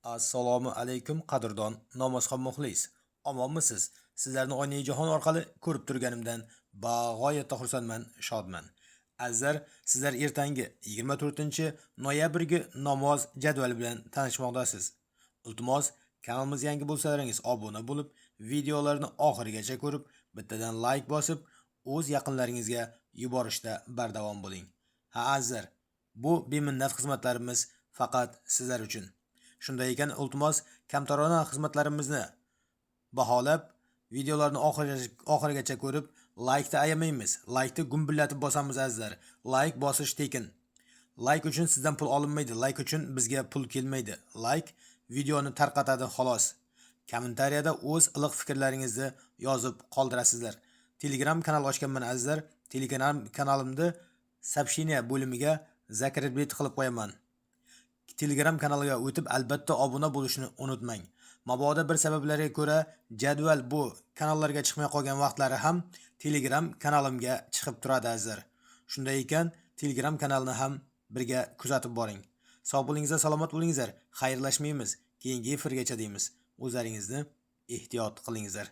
Assalomu alaykum qadrdon namozxon muxlis. Omonmisiz? Sizlarni oynayi jahon orqali ko'rib turganimdan bag'oyatda xursandman, shodman. Azizlar, sizlar ertangi 24-noyabrgi namoz jadvali bilan tanishmoqdasiz. Iltimos, kanalimiz yangi bo'lsalaringiz obuna bo'lib, videolarni oxirigacha ko'rib, bittadan like bosib, o'z yaqinlaringizga yuborishda bardavom bo'ling. Ha azizlar, bu beminnat xizmatlarimiz faqat sizlar uchun. Shunday ekan, iltimos, kamtarona xizmatlarimizni baholab, videolarni oxirigacha ko'rib, like ta ayamaymiz. Like ta gumbillatib bosamiz azizlar. Like bosish tekin. Like uchun sizdan pul olinmaydi. Like uchun bizga pul kelmaydi. Like videoni tarqatadi xolos. Kommentariyada o'z iliq fikrlaringizni yozib qoldirasizlar. Telegram kanal ochganman azizlar. Telegram kanalimda soобщение bo'limiga zakarbet qilib qo'yaman. Telegram kanaliga o'tib albatta obuna bo'lishni unutmang. Mabodo bir sabablarga ko'ra jadval bu kanallarga chiqmay qolgan vaqtlari ham Telegram kanalimga chiqib turadi azizlar. Shunday ekan, Telegram kanalini ham birga kuzatib boring. Sog' bo'lingizlar, salomat bo'lingizlar. Xayrlashmaymiz, keyingi efirgacha deymiz. O'zlaringizni ehtiyot qilingizlar.